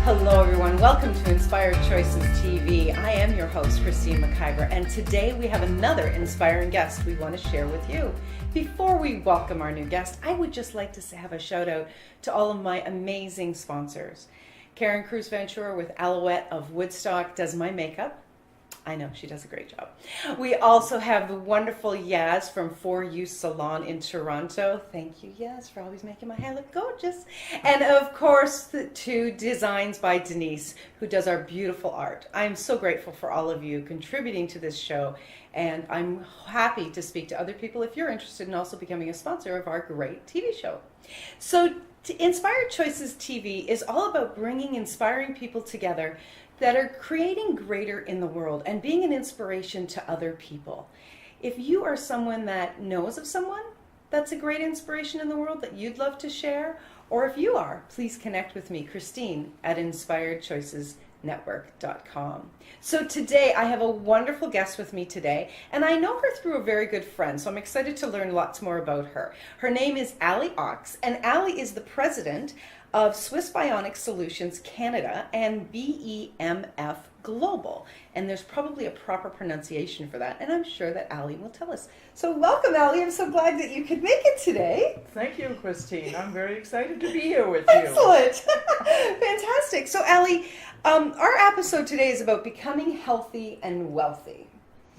Hello everyone, welcome to Inspired Choices TV. I am your host, Christine McIver, and today we have another inspiring guest we want to share with you. Before we welcome our new guest, I would just like to have a shout out to all of my amazing sponsors. Karen Cruz Ventura with Alouette of Woodstock does my makeup. I know, she does a great job. We also have the wonderful Yaz from 4U Salon in Toronto. Thank you, Yaz, for always making my hair look gorgeous. And of course, the two Designs by Denise, who does our beautiful art. I'm so grateful for all of you contributing to this show, and I'm happy to speak to other people if you're interested in also becoming a sponsor of our great TV show. So, Inspired Choices TV is all about bringing inspiring people together that are creating greater in the world and being an inspiration to other people. If you are someone that knows of someone that's a great inspiration in the world that you'd love to share, or if you are, please connect with me, Christine, at inspiredchoicesnetwork.com. So today I have a wonderful guest with me today, and I know her through a very good friend, so I'm excited to learn lots more about her. Her name is Allie Ochs, and Allie is the president of Swiss Bionic Solutions Canada and PEMF Global. And there's probably a proper pronunciation for that, and I'm sure that Allie will tell us. So welcome, Allie. I'm so glad that you could make it today. Thank you, Christine. I'm very excited to be here with you. Excellent. Fantastic. So Allie, our episode today is about becoming healthy and wealthy.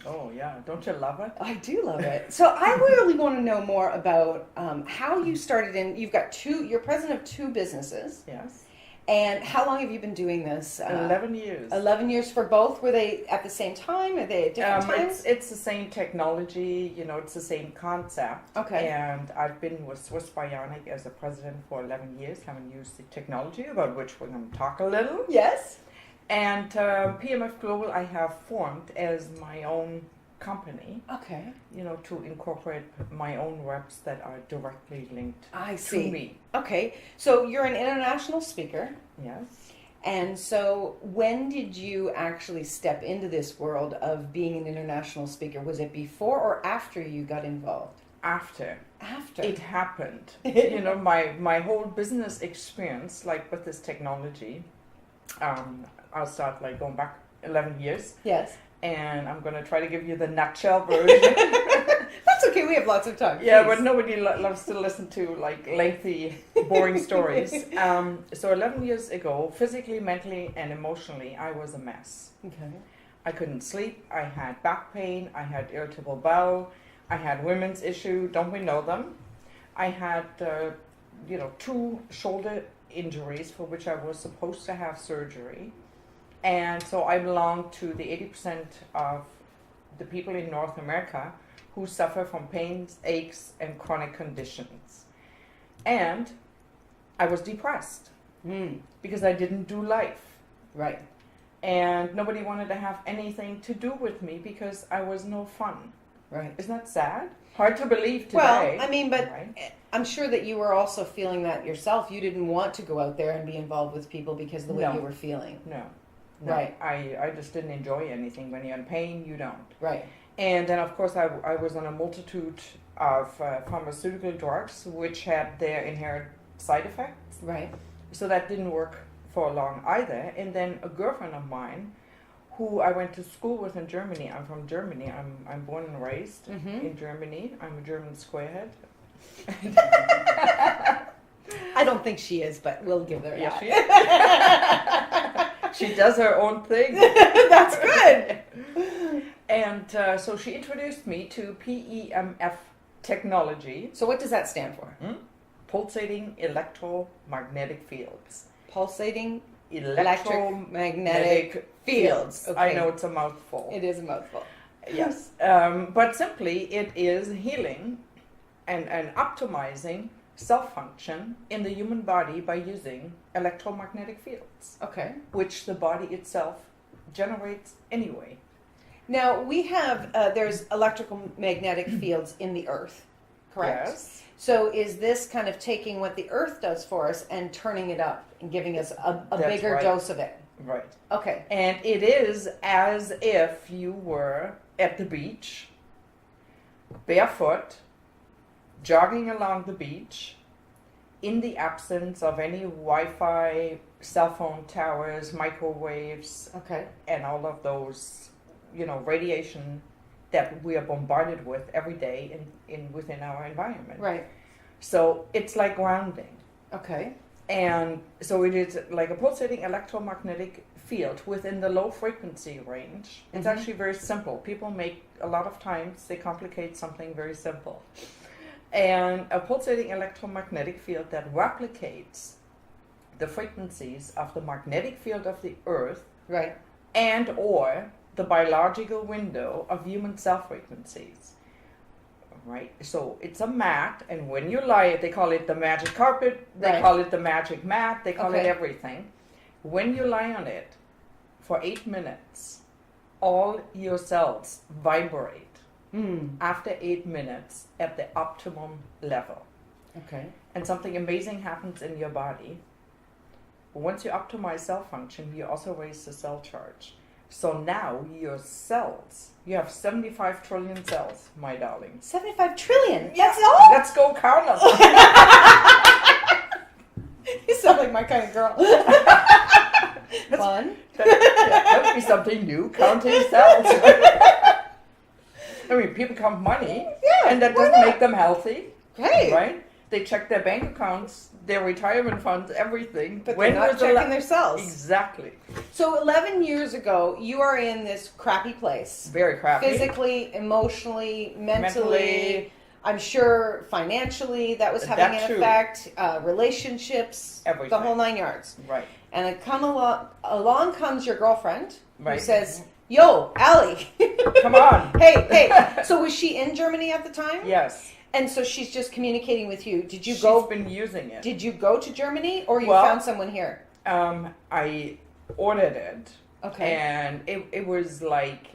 Oh, yeah. Don't you love it? I do love it. So I really want to know more about how you started you're president of two businesses. Yes. And how long have you been doing this? 11 years. 11 years for both? Were they at the same time? Are they at different times? It's the same technology, it's the same concept. Okay. And I've been with Swiss Bionic as a president for 11 years, having used the technology, about which we're going to talk a little. Yes. And PMF Global I have formed as my own company. Okay. To incorporate my own reps that are directly linked to me. Okay. So you're an international speaker. Yes. And so when did you actually step into this world of being an international speaker? Was it before or after you got involved? After. After. It happened. My whole business experience, like with this technology, I'll start going back 11 years. Yes. And I'm going to try to give you the nutshell version. That's okay, we have lots of time. Yeah, please. but nobody loves to listen to lengthy, boring stories. So 11 years ago, physically, mentally, and emotionally, I was a mess. Okay. I couldn't sleep. I had back pain. I had irritable bowel. I had women's issue. Don't we know them? I had, 2 shoulder injuries for which I was supposed to have surgery. And so I belong to the 80% of the people in North America who suffer from pains, aches, and chronic conditions. And I was depressed because I didn't do life. Right. And nobody wanted to have anything to do with me because I was no fun. Right. Isn't that sad? Hard to believe today. Well, but right? I'm sure that you were also feeling that yourself. You didn't want to go out there and be involved with people because of the way you were feeling. No. Right. I just didn't enjoy anything. When you're in pain, you don't. Right. And then, of course, I was on a multitude of pharmaceutical drugs, which had their inherent side effects. Right. So that didn't work for long either. And then a girlfriend of mine, who I went to school with in Germany. I'm from Germany. I'm born and raised in Germany. I'm a German squarehead. I don't think she is, but we'll give her Yeah, that. she does her own thing. That's good. And so she introduced me to PEMF technology. So what does that stand for? Pulsating electromagnetic fields. Pulsating electromagnetic fields. Okay. I know it's a mouthful. It is a mouthful. Yes. But simply it is healing and optimizing cell function in the human body by using electromagnetic fields. Okay. Which the body itself generates anyway. Now we have, there's electromagnetic fields in the earth, correct? Yes. So is this kind of taking what the earth does for us and turning it up and giving us a bigger dose of it? Right. Okay. And it is as if you were at the beach, barefoot, jogging along the beach, in the absence of any Wi-Fi, cell phone towers, microwaves, Okay. and all of those, radiation that we are bombarded with every day within our environment. Right. So it's like grounding. Okay. And so it is like a pulsating electromagnetic field within the low frequency range. It's Mhm. actually very simple. People a lot of times they complicate something very simple. And a pulsating electromagnetic field that replicates the frequencies of the magnetic field of the Earth Right. and or the biological window of human cell frequencies. Right? So it's a mat, and when you lie it, they call it the magic carpet, they Right. call it the magic mat, they call it Okay. everything. When you lie on it for 8 minutes, all your cells vibrate after 8 minutes at the optimum level. Okay. And something amazing happens in your body. Once you optimize cell function, you also raise the cell charge. So now your cells, you have 75 trillion cells, my darling. 75 trillion. Yeah, That's all? let's go count them. You sound like my kind of girl. Fun. That would be something new, counting cells. I mean, people count money, Yeah, and that why doesn't not? make them healthy, Great. right? They check their bank accounts, their retirement funds, everything. But When they're not was the checking their cells. Exactly. So 11 years ago, you are in this crappy place. Very crappy. Physically, emotionally, mentally, Mentally. I'm sure financially that was having That an too. effect, relationships, Everything. the whole 9 yards. Right. And along comes your girlfriend who Right. says, "Yo, Allie." Come on. Hey. So was she in Germany at the time? Yes. And so she's just communicating with you. Did you She's go? been using it. Did you go to Germany, or you Well, found someone here? I ordered it, Okay. and it was like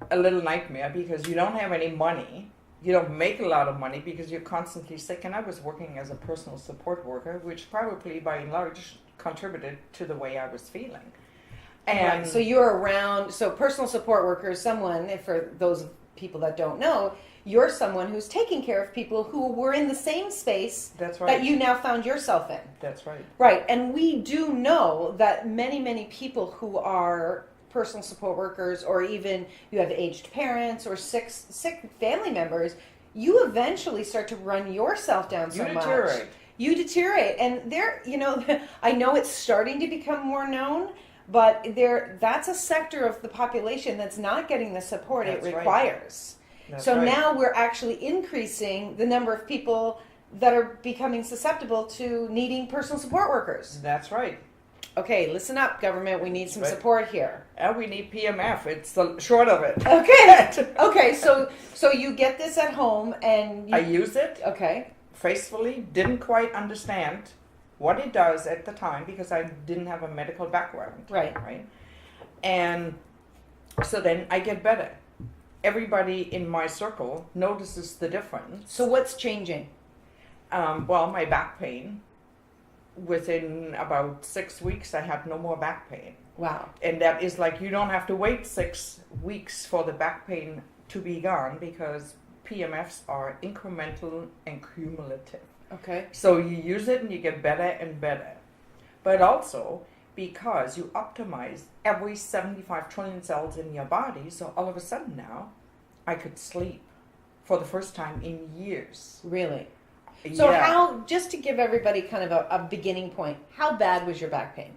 a little nightmare because you don't have any money. You don't make a lot of money because you're constantly sick. And I was working as a personal support worker, which probably by and large contributed to the way I was feeling. And Right. So you're around. So personal support worker is someone, if for those people that don't know, you're someone who's taking care of people who were in the same space that's right. that you now found yourself in. That's right. Right. And we do know that many people who are personal support workers, or even you have aged parents or sick family members, you eventually start to run yourself down so much. Deteriorate. You deteriorate. And I know it's starting to become more known, but that's a sector of the population that's not getting the support That's it right. requires. That's So right. now we're actually increasing the number of people that are becoming susceptible to needing personal support workers. That's right. Okay, listen up, government. We need some Right. support here. And we need PMF. It's the short of it. Okay. Okay. So you get this at home, and I use it okay. faithfully. Didn't quite understand what it does at the time because I didn't have a medical background. Right. Right. And so then I get better. Everybody in my circle notices the difference. So what's changing? Well, my back pain. Within about 6 weeks, I had no more back pain. Wow. And that is like, you don't have to wait 6 weeks for the back pain to be gone because PMFs are incremental and cumulative. Okay. So you use it and you get better and better. But also because you optimize every 75 trillion cells in your body, so all of a sudden now I could sleep for the first time in years. Really? So Yeah. how, just to give everybody kind of a beginning point, how bad was your back pain?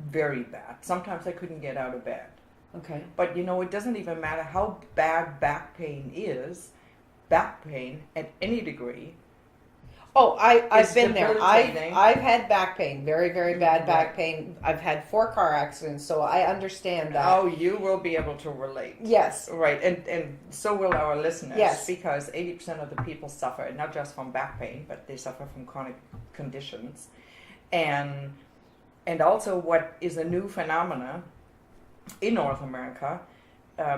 Very bad. Sometimes I couldn't get out of bed. Okay. But it doesn't even matter how bad back pain is. Back pain at any degree. Oh, I've It's been there. debilitating. I've had back pain, very, very bad back Right. pain. I've had 4 car accidents, so I understand that. Oh, you will be able to relate. Yes. Right, and so will our listeners. Yes. Because 80% of the people suffer, not just from back pain, but they suffer from chronic conditions. And also what is a new phenomena in North America,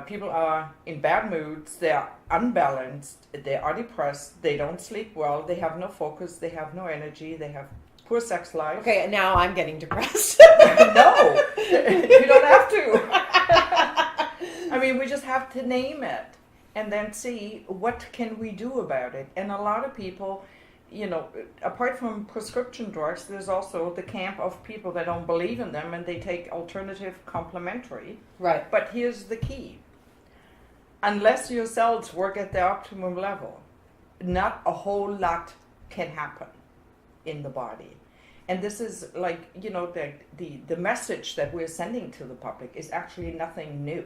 people are in bad moods, they're unbalanced, they are depressed, they don't sleep well, they have no focus, they have no energy, they have poor sex life. Okay, now I'm getting depressed. No, you don't have to. I mean, we just have to name it and then see what can we do about it. And a lot of people, apart from prescription drugs, there's also the camp of people that don't believe in them and they take alternative complementary. Right. But here's the key. Unless your cells work at the optimum level, not a whole lot can happen in the body. And this is like, the message that we're sending to the public is actually nothing new.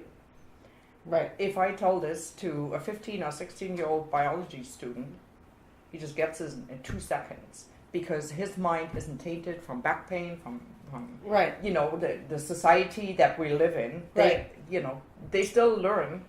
Right. If I told this to a 15 or 16-year-old biology student, he just gets this in 2 seconds because his mind isn't tainted from back pain, from right. The society that we live in. They still learn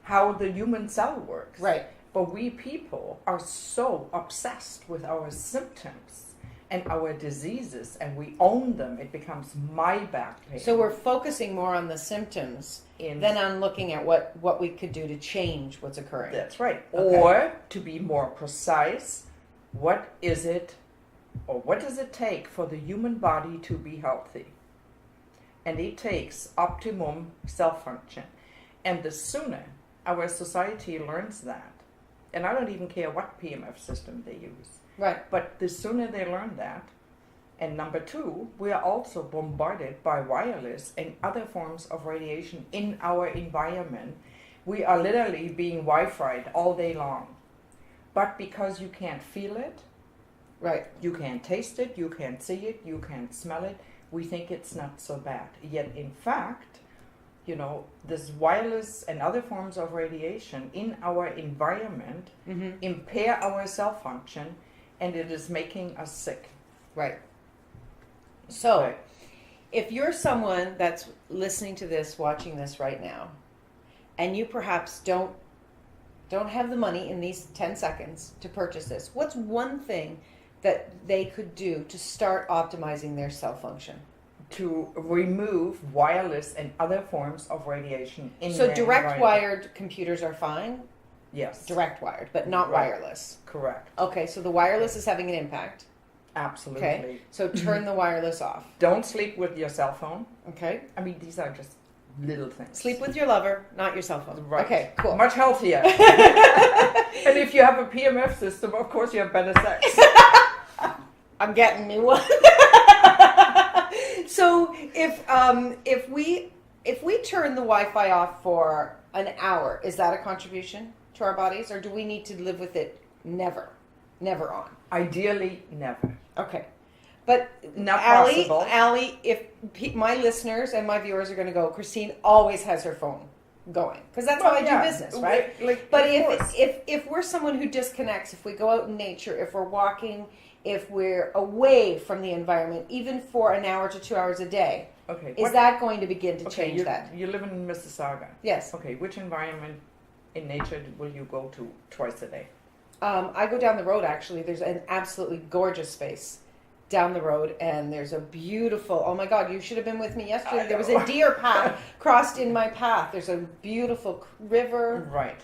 how the human cell works. Right. But we people are so obsessed with our symptoms and our diseases, and we own them. It becomes my back pain. So we're focusing more on the symptoms than on looking at what we could do to change what's occurring. That's right. Okay. Or, to be more precise, what is it, or what does it take for the human body to be healthy? And it takes optimum cell function. And the sooner our society learns that, and I don't even care what PEMF system they use, right? But the sooner they learn that, and number two, we are also bombarded by wireless and other forms of radiation in our environment. We are literally being Wi-Fi'd all day long. But because you can't feel it, right? You can't taste it, you can't see it, you can't smell it, we think it's not so bad. Yet in fact, this wireless and other forms of radiation in our environment impair our cell function, and it is making us sick. Right. So, if you're someone that's listening to this, watching this right now, and you perhaps don't have the money in these 10 seconds to purchase this, what's one thing that they could do to start optimizing their cell function? To remove wireless and other forms of radiation in So their direct environment. wired computers are fine? Yes. Direct wired, but not Right. wireless. Correct. Okay, so the wireless is having an impact. Absolutely. Okay, so turn the wireless off. Don't sleep with your cell phone. Okay. I mean, these are just little things. Sleep with your lover, not your cell phone. Right. Okay, cool. Much healthier. And if you have a PEMF system, of course you have better sex. I'm getting me one. So if we turn the Wi-Fi off for an hour, is that a contribution to our bodies, or do we need to live with it never on? Ideally, never. Okay, but Not possible. Allie, if my listeners and my viewers are going to go, Christine always has her phone going because that's how I do business, right? But if we're someone who disconnects, if we go out in nature, if we're walking, if we're away from the environment, even for an hour to 2 hours a day, is that going to begin to change that? You live in Mississauga. Yes. Okay, which environment in nature will you go to twice a day? I go down the road, actually. There's an absolutely gorgeous space down the road, and there's a beautiful, oh my God, you should have been with me yesterday. There was a deer path crossed in my path. There's a beautiful river. Right.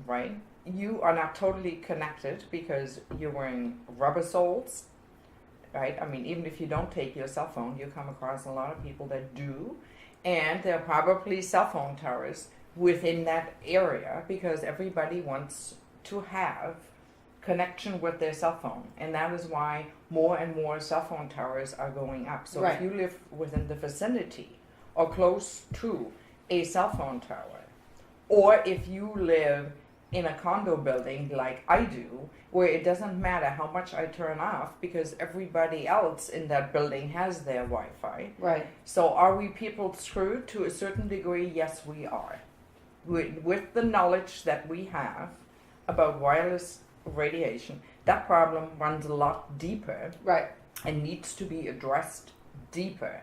Right, you are not totally connected because you're wearing rubber soles, right? I mean, even if you don't take your cell phone, you come across a lot of people that do, and there are probably cell phone towers within that area because everybody wants to have connection with their cell phone, and that is why more and more cell phone towers are going up. So if you live within the vicinity or close to a cell phone tower, or if you live in a condo building like I do, where it doesn't matter how much I turn off because everybody else in that building has their Wi-Fi. Right. So are we people screwed? To a certain degree, yes, we are. With the knowledge that we have about wireless radiation, that problem runs a lot deeper. Right. And needs to be addressed deeper.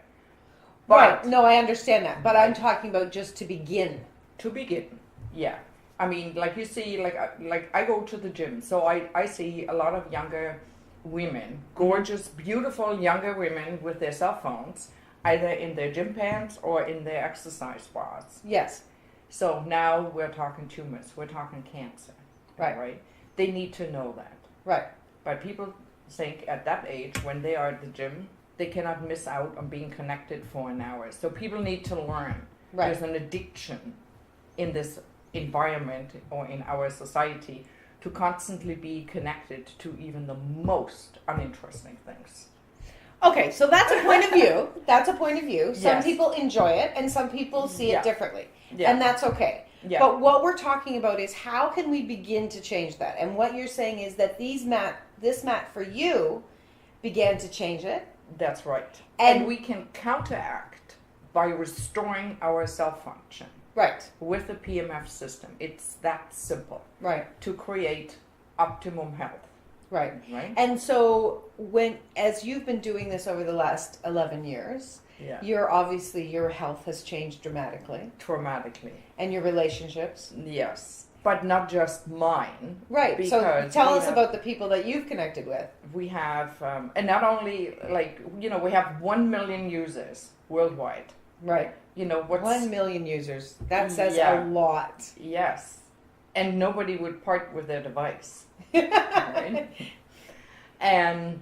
Right. No, I understand that. But I'm talking about just to begin. To begin, yeah. I mean, like you see, like I go to the gym, so I see a lot of younger women, gorgeous, beautiful younger women with their cell phones, either in their gym pants or in their exercise bras. Yes. So now we're talking tumors, we're talking cancer. Right? They need to know that. Right. But people think at that age, when they are at the gym, they cannot miss out on being connected for an hour. So people need to learn. There's an addiction in this environment or in our society to constantly be connected to even the most uninteresting things. Okay, so that's a point of view. That's a point of view. Some Yes. people enjoy it, and some people see Yeah. it differently. Yeah. And that's okay. Yeah. But what we're talking about is how can we begin to change that? And what you're saying is that this mat for you began to change it. That's right. And- And we can counteract by restoring our self-function Right, with the PEMF system. It's that simple right, to create optimum health, right. right? And so as you've been doing this over the last 11 years, Yeah. your health has changed dramatically, Traumatically. and your relationships. Yes. But not just mine. Right. So Because tell we us have- about the people that you've connected with. We have, and not only we have 1 million users worldwide. Right. What's 1 million users. That says Yeah. a lot. Yes. And nobody would part with their device. Right? And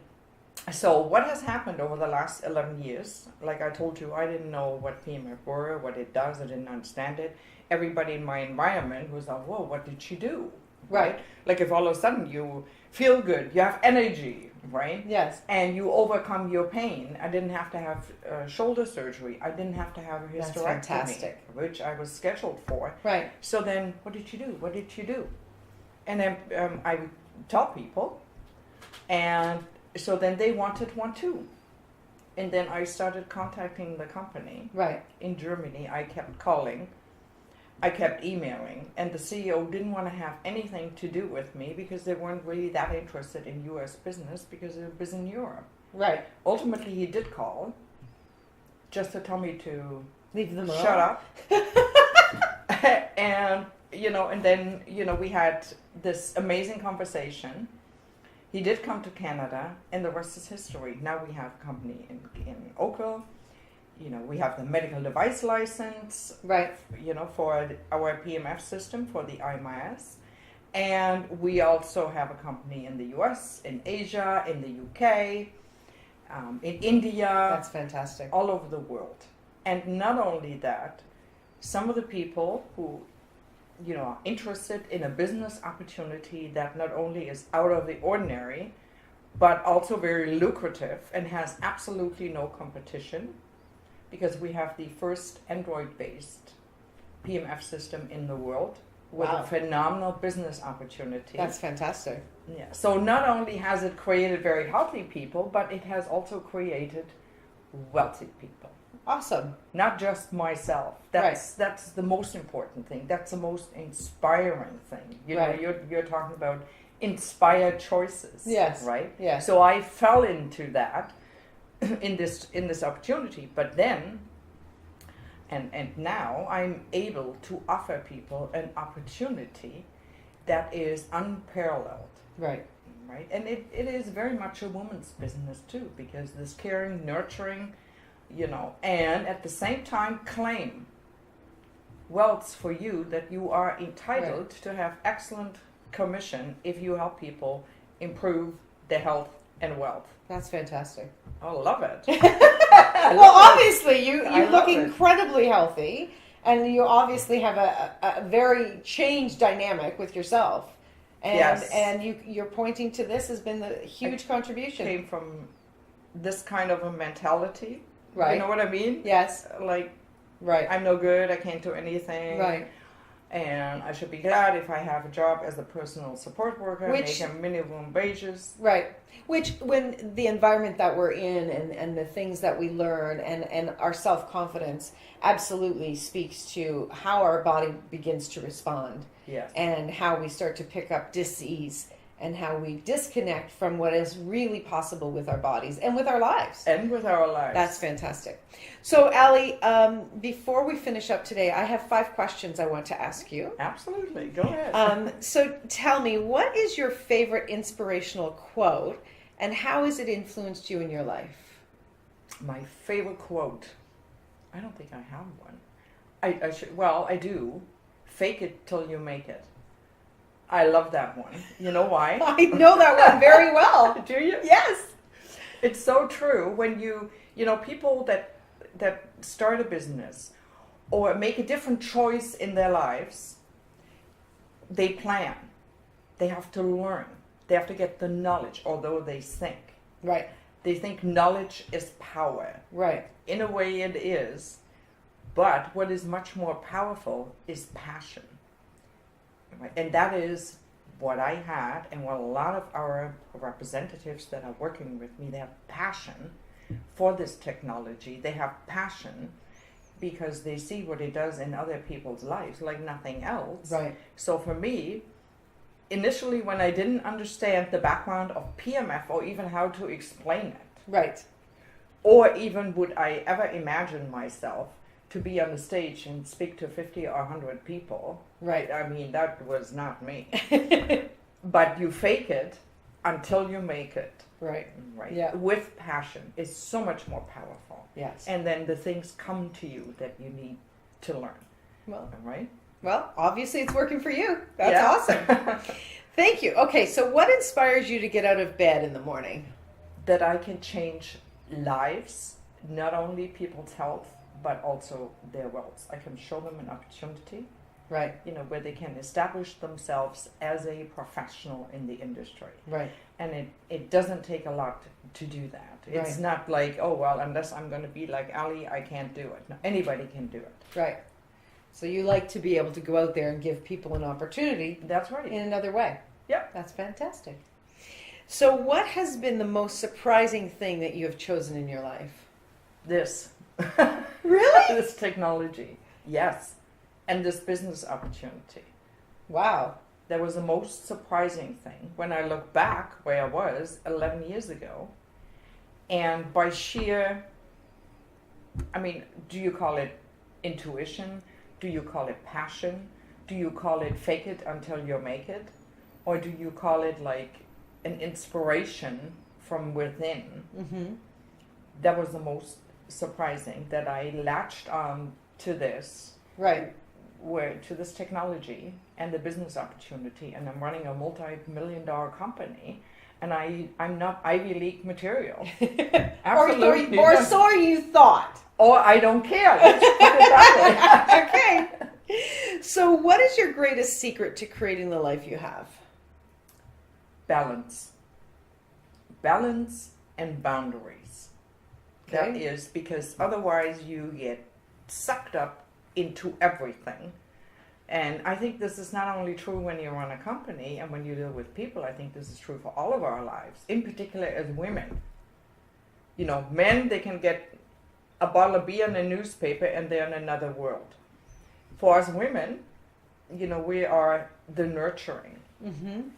so what has happened over the last 11 years, like I told you, I didn't know what PEMF were, what it does, I didn't understand it. Everybody in my environment was like, whoa, what did she do? Right. Like if all of a sudden you feel good, you have energy, right? Yes. And you overcome your pain. I didn't have to have shoulder surgery. I didn't have to have a That's hysterectomy, fantastic. which I was scheduled for. Right. So then, what did you do? What did you do? And then I would tell people, and so then they wanted one too. And then I started contacting the company Right. in Germany. I kept calling. I kept emailing, and the CEO didn't want to have anything to do with me because they weren't really that interested in U.S. business because they were busy in Europe. Right. Ultimately, he did call just to tell me to Leave them alone. shut up. And then we had this amazing conversation. He did come to Canada, and the rest is history. Now we have a company in Oakville. We have the medical device license, Right. for our PEMF system for the IMIS. And we also have a company in the US, in Asia, in the UK, in India, That's fantastic. all over the world. And not only that, some of the people who, are interested in a business opportunity that not only is out of the ordinary, but also very lucrative and has absolutely no competition, because we have the first Android-based PEMF system in the world with Wow. a phenomenal business opportunity. That's fantastic. Yeah. So not only has it created very healthy people, but it has also created wealthy people. Awesome. Not just myself. That's the most important thing. That's the most inspiring thing. Right. You're talking about inspired choices. Yes. Right? Yes. So I fell into that in this opportunity, but then and now I'm able to offer people an opportunity that is unparalleled. Right. Right? And it is very much a woman's business too, because this caring, nurturing, and at the same time claim wealth for you, that you are entitled to have excellent commission if you help people improve their health and wealth. That's fantastic. I love it. Well, obviously, you I look love it. incredibly healthy, and you obviously have a very changed dynamic with yourself. And Yes. and you're pointing to this has been the huge contribution. Came from this kind of a mentality. Right. You know what I mean? Yes. Like, Right. I'm no good, I can't do anything. Right. And I should be glad if I have a job as a personal support worker, Which- making minimum wages. Right. Which, when the environment that we're in and the things that we learn and our self-confidence absolutely speaks to how our body begins to respond Yes. and how we start to pick up dis-ease and how we disconnect from what is really possible with our bodies and with our lives. And with our lives. That's fantastic. So, Allie, before we finish up today, I have 5 questions I want to ask you. Absolutely. Go ahead. So tell me, what is your favorite inspirational quote and how has it influenced you in your life? My favorite quote. I don't think I have one. I should. Well, I do. Fake it till you make it. I love that one. You know why? I know that one very well. Do you? Yes. It's so true. When people that start a business or make a different choice in their lives, they plan. They have to learn. They have to get the knowledge, although they think. Right. They think knowledge is power. Right. In a way it is, but what is much more powerful is passion. Right? And that is what I had, and what a lot of our representatives that are working with me, they have passion for this technology. They have passion because they see what it does in other people's lives like nothing else. Right. So for me, initially when I didn't understand the background of PEMF or even how to explain it, Right. or even would I ever imagine myself to be on the stage and speak to 50 or 100 people. Right. I mean, that was not me. But you fake it until you make it. Right. Right. Yeah. With passion is so much more powerful. Yes. And then the things come to you that you need to learn. Well, Right? well, obviously it's working for you. That's Yeah. awesome. Thank you. Okay, so what inspires you to get out of bed in the morning? That I can change lives, not only people's health, but also their wealth. I can show them an opportunity, Right. where they can establish themselves as a professional in the industry. Right. And it doesn't take a lot to do that. It's Right. not like, oh, well, unless I'm going to be like Allie, I can't do it. No, anybody can do it. Right. So you like to be able to go out there and give people an opportunity That's right. in another way. Yep. That's fantastic. So what has been the most surprising thing that you have chosen in your life? This. Really? This technology. Yes. And this business opportunity. Wow. That was the most surprising thing when I look back where I was 11 years ago. And by sheer, do you call it intuition? Do you call it passion? Do you call it fake it until you make it? Or do you call it like an inspiration from within? Mm-hmm. That was the most surprising, that I latched on to this. Right. To this technology and the business opportunity, and I'm running a multi-million-dollar company, and I'm not Ivy League material. Absolutely. Or so you thought. Or I don't care. Let's put it that way. Okay. So what is your greatest secret to creating the life you have? Balance. Balance and boundaries. Okay. That is, because otherwise you get sucked up into everything. And I think this is not only true when you run a company and when you deal with people. I think this is true for all of our lives, in particular as women. Men, they can get a bottle of beer in a newspaper and they're in another world. For us women, we are the nurturing. Mm-hmm.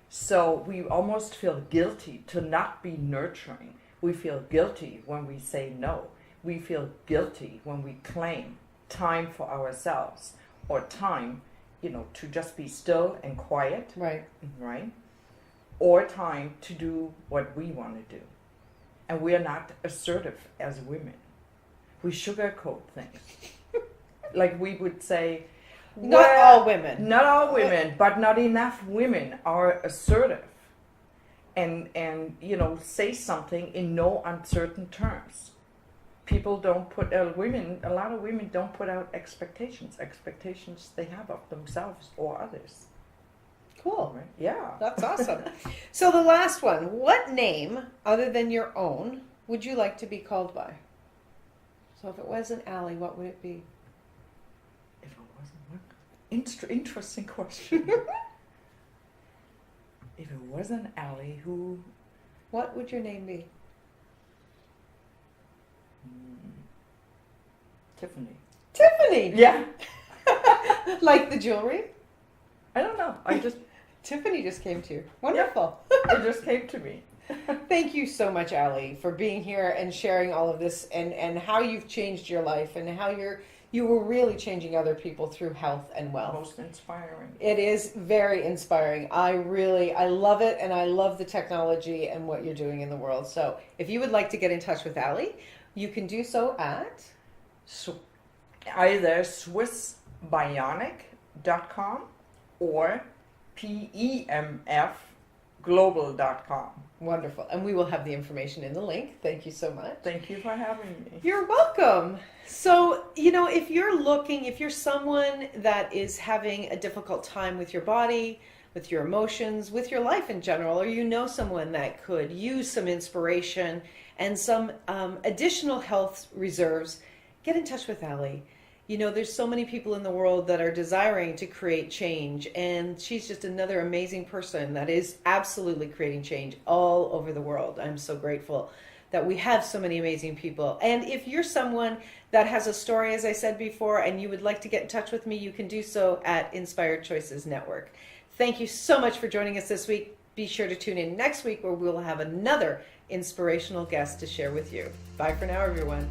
So we almost feel guilty to not be nurturing. We feel guilty when we say no. We feel guilty when we claim time for ourselves, or time, to just be still and quiet. Right. Right? Or time to do what we want to do. And we are not assertive as women. We sugarcoat things. Like we would say, Not all women. Not all women, but not enough women are assertive. And say something in no uncertain terms. People don't put, a lot of women don't put out expectations they have of themselves or others. Cool. Right? Yeah. That's awesome. So the last one, what name other than your own would you like to be called by? So if it wasn't Allie, what would it be? If it wasn't what? Interesting question. If it wasn't Allie, who? What would your name be? Tiffany. Tiffany! Yeah. Like the jewelry? I don't know. Tiffany just came to you. Wonderful. It just came to me. Thank you so much, Allie, for being here and sharing all of this and how you've changed your life and how you were really changing other people through health and wealth. Most inspiring. It is very inspiring. I love it, and I love the technology and what you're doing in the world. So if you would like to get in touch with Allie, you can do so at either SwissBionic.com or PEMFglobal.com. Wonderful. And we will have the information in the link. Thank you so much. Thank you for having me. You're welcome. So, if you're someone that is having a difficult time with your body, with your emotions, with your life in general, or you know someone that could use some inspiration and some additional health reserves, get in touch with Allie. You know, there's so many people in the world that are desiring to create change, and she's just another amazing person that is absolutely creating change all over the world. I'm so grateful that we have so many amazing people. And if you're someone that has a story, as I said before, and you would like to get in touch with me, you can do so at Inspired Choices Network. Thank you so much for joining us this week. Be sure to tune in next week where we'll have another inspirational guest to share with you. Bye for now, everyone.